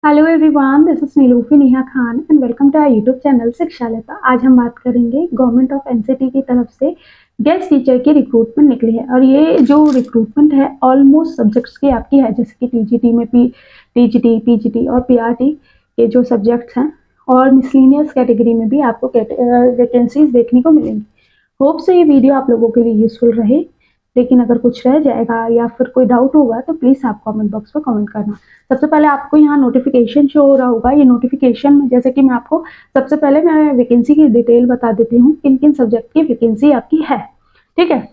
Hello everyone, this is Nilufi Neha Khan and welcome to our YouTube channel Shikshalata. आज हम बात करेंगे गवर्नमेंट ऑफ एनसीटी की तरफ से गेस्ट टीचर की रिक्रूटमेंट निकली है। और ये जो रिक्रूटमेंट है ऑलमोस्ट सब्जेक्ट्स की आपकी है, जैसे कि टीजीटी में टीजीटी, पीजीटी और पीआरटी के जो सब्जेक्ट्स हैं, और मिसलिनियस कैटेगरी में भी आपको वैकेंसीज देखने को मिलेंगी। होप से ये वीडियो आप लोगों के लिए यूजफुल रहे, लेकिन अगर कुछ रह जाएगा या फिर कोई डाउट होगा तो प्लीज़ आप कमेंट बॉक्स में कमेंट करना। सबसे पहले आपको यहाँ नोटिफिकेशन शो हो रहा होगा। ये नोटिफिकेशन में जैसे कि मैं आपको सबसे पहले मैं वैकेंसी की डिटेल बता देती हूँ, किन किन सब्जेक्ट की वैकेंसी आपकी है, ठीक है,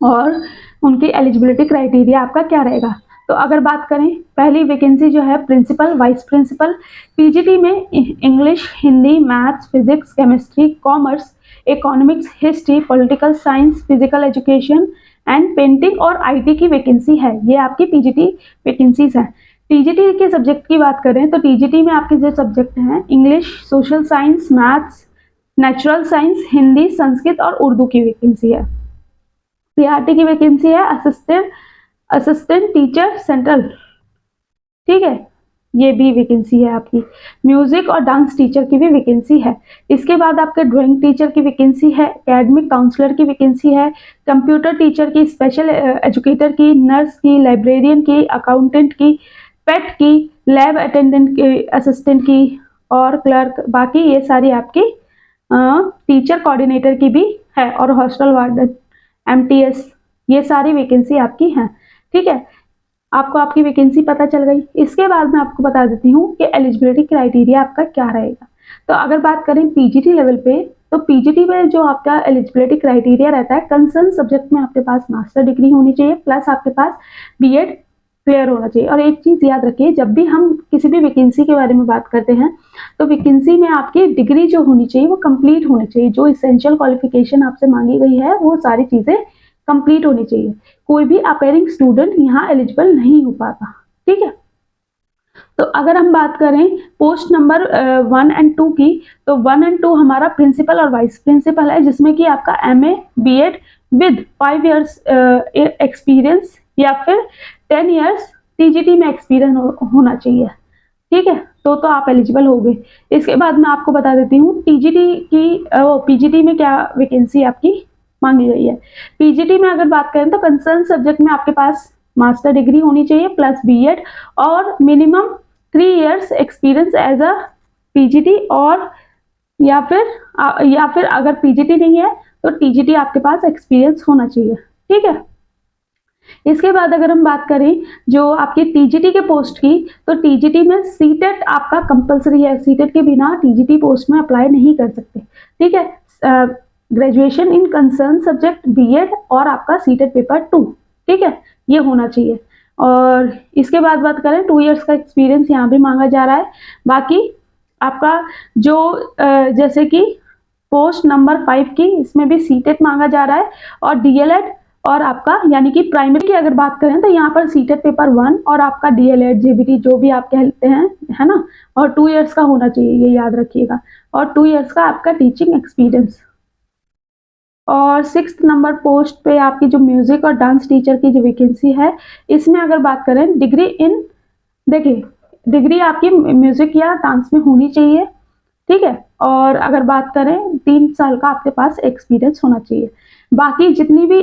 और उनकी एलिजिबिलिटी क्राइटेरिया आपका क्या रहेगा। तो अगर बात करें, पहली वैकेंसी जो है प्रिंसिपल, वाइस प्रिंसिपल, पीजीटी में English, Hindi, maths, physics, chemistry, commerce, economics, history, political science, physical education and painting और आईटी की वैकेंसी है। ये आपकी पीजीटी वैकेंसीज है। टीजीटी के सब्जेक्ट की बात करें तो टीजीटी में आपके जो सब्जेक्ट हैं English, social science, maths, natural science, Hindi, Sanskrit और उर्दू की वैकेंसी है। पीआरटी की वैकेंसी है असिस्टेंट टीचर सेंट्रल, ठीक है, ये भी वैकेंसी है आपकी। म्यूजिक और डांस टीचर की भी वैकेंसी है। इसके बाद आपके ड्राइंग टीचर की वैकेंसी है, एकेडमिक काउंसलर की वैकेंसी है, कंप्यूटर टीचर की, स्पेशल एजुकेटर की, नर्स की, लाइब्रेरियन की, अकाउंटेंट की, पेट की, लैब अटेंडेंट की, असिस्टेंट की और क्लर्क। बाकी ये सारी आपकी टीचर कोऑर्डिनेटर की भी है, और हॉस्टल वार्डन, एमटीएस, ये सारी वैकेंसी आपकी हैं, ठीक है। आपको आपकी वैकेंसी पता चल गई। इसके बाद मैं आपको बता देती हूँ कि एलिजिबिलिटी क्राइटेरिया आपका क्या रहेगा। तो अगर बात करें पीजीटी लेवल पे, तो पीजीटी में जो आपका एलिजिबिलिटी क्राइटेरिया रहता है, कंसर्न सब्जेक्ट में आपके पास मास्टर डिग्री होनी चाहिए, प्लस आपके पास बीएड क्लियर होना चाहिए। और एक चीज याद रखिए, जब भी हम किसी भी वैकेंसी के बारे में बात करते हैं तो वैकेंसी में आपकी डिग्री जो होनी चाहिए वो कंप्लीट होनी चाहिए। जो इसेंशियल क्वालिफिकेशन आपसे मांगी गई है वो सारी चीजें कंप्लीट होनी चाहिए। कोई भी अपेयरिंग स्टूडेंट यहाँ एलिजिबल नहीं हो पाता, ठीक है। तो अगर हम बात करें पोस्ट नंबर 1 एंड 2 की, तो 1 एंड 2 हमारा प्रिंसिपल और वाइस प्रिंसिपल है, जिसमें कि आपका MA BEd with 5 years experience या फिर 10 इयर्स टीजीटी में एक्सपीरियंस होना चाहिए, ठीक है। तो आप एलिजिबल हो गए। इसके बाद मैं आपको बता देती हूँ टीजीटी की पीजीटी में क्या वैकेंसी आपकी मांगी गई है। पीजीटी में अगर बात करें तो कंसर्न सब्जेक्ट में आपके पास मास्टर डिग्री होनी चाहिए प्लस बीएड और minimum 3 years experience as a PGT, और या फिर अगर पीजीटी नहीं है तो टीजीटी आपके पास एक्सपीरियंस होना चाहिए, ठीक है। इसके बाद अगर हम बात करें जो आपकी टीजीटी के पोस्ट की, तो टीजीटी में सीटेट आपका कंपलसरी है। सीटेट के बिना टीजीटी पोस्ट में अप्लाई नहीं कर सकते, ठीक है। Graduation in concern subject BEd और आपका सीटेट पेपर 2, ठीक है, ये होना चाहिए। और इसके बाद बात करें 2 इयर्स का एक्सपीरियंस यहाँ भी मांगा जा रहा है। बाकी आपका जो जैसे कि पोस्ट नंबर 5 की, इसमें भी सीटेट मांगा जा रहा है, और डीएलएड और आपका यानी कि प्राइमरी की अगर बात करें तो यहाँ पर सीटेट पेपर 1 और आपका डीएलएड जेबीटी जो भी आप कहते हैं, है ना, और 2 इयर्स का होना चाहिए, ये याद रखिएगा, और 2 इयर्स का आपका टीचिंग एक्सपीरियंस। और 6th नंबर पोस्ट पे आपकी जो म्यूजिक और डांस टीचर की जो वैकेंसी है, इसमें अगर बात करें डिग्री इन, देखिए डिग्री आपकी म्यूजिक या डांस में होनी चाहिए, ठीक है। और अगर बात करें 3 साल का आपके पास एक्सपीरियंस होना चाहिए। बाकी जितनी भी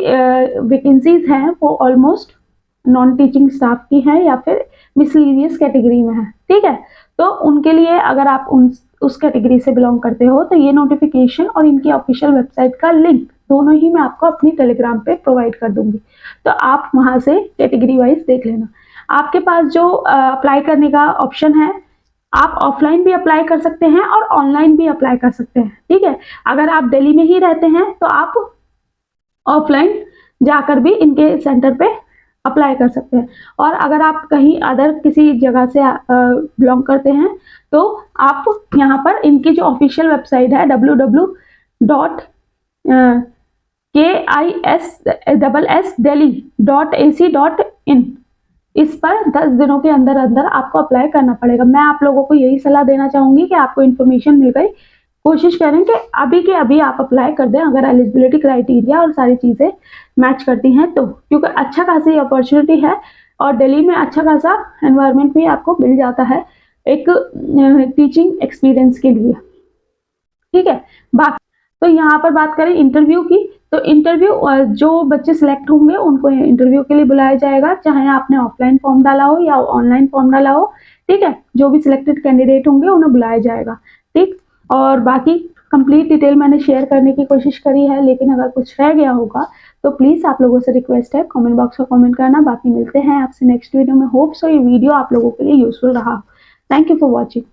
वैकेंसीज हैं वो ऑलमोस्ट नॉन टीचिंग स्टाफ की हैं या फिर मिसलीनियस कैटेगरी में है, ठीक है। तो उनके लिए अगर आप उस कैटेगरी से बिलोंग करते हो तो ये नोटिफिकेशन और इनकी ऑफिशियल वेबसाइट का लिंक दोनों ही मैं आपको अपनी टेलीग्राम पे प्रोवाइड कर दूंगी, तो आप वहां से कैटेगरी वाइज देख लेना। आपके पास जो अप्लाई करने का ऑप्शन है, आप ऑफलाइन भी अप्लाई कर सकते हैं और ऑनलाइन भी अप्लाई कर सकते हैं, ठीक है। अगर आप दिल्ली में ही रहते हैं तो आप ऑफलाइन जाकर भी इनके सेंटर पे अप्लाई कर सकते हैं, और अगर आप कहीं अदर किसी जगह से बिलोंग करते हैं तो आप यहाँ पर इनकी जो ऑफिशियल वेबसाइट है www.KISSdelhi.ac.in, इस पर 10 दिनों के अंदर अंदर आपको अप्लाई करना पड़ेगा। मैं आप लोगों को यही सलाह देना चाहूंगी कि आपको इन्फॉर्मेशन मिल गई, कोशिश करें कि अभी के अभी आप अप्लाई कर दें, अगर एलिजिबिलिटी क्राइटेरिया और सारी चीज़ें मैच करती हैं तो, क्योंकि अच्छा खासी अपॉर्चुनिटी है और दिल्ली में अच्छा खासा एनवायरनमेंट भी आपको मिल जाता है, एक टीचिंग एक्सपीरियंस के लिए। ठीक है, बाकी तो यहाँ पर बात करें इंटरव्यू की, तो इंटरव्यू जो बच्चे सिलेक्ट होंगे उनको इंटरव्यू के लिए बुलाया जाएगा, चाहे आपने ऑफलाइन फॉर्म डाला हो या ऑनलाइन फॉर्म डाला हो। ठीक है, जो भी सिलेक्टेड कैंडिडेट होंगे उन्हें बुलाया जाएगा। ठीक, और बाकी कंप्लीट डिटेल मैंने शेयर करने की कोशिश करी है, लेकिन अगर कुछ रह गया होगा तो प्लीज आप लोगों से रिक्वेस्ट है कमेंट बॉक्स में कमेंट करना। बाकी मिलते हैं आपसे नेक्स्ट वीडियो में। होप सो ये वीडियो आप लोगों के लिए यूजफुल रहा। Thank you for watching.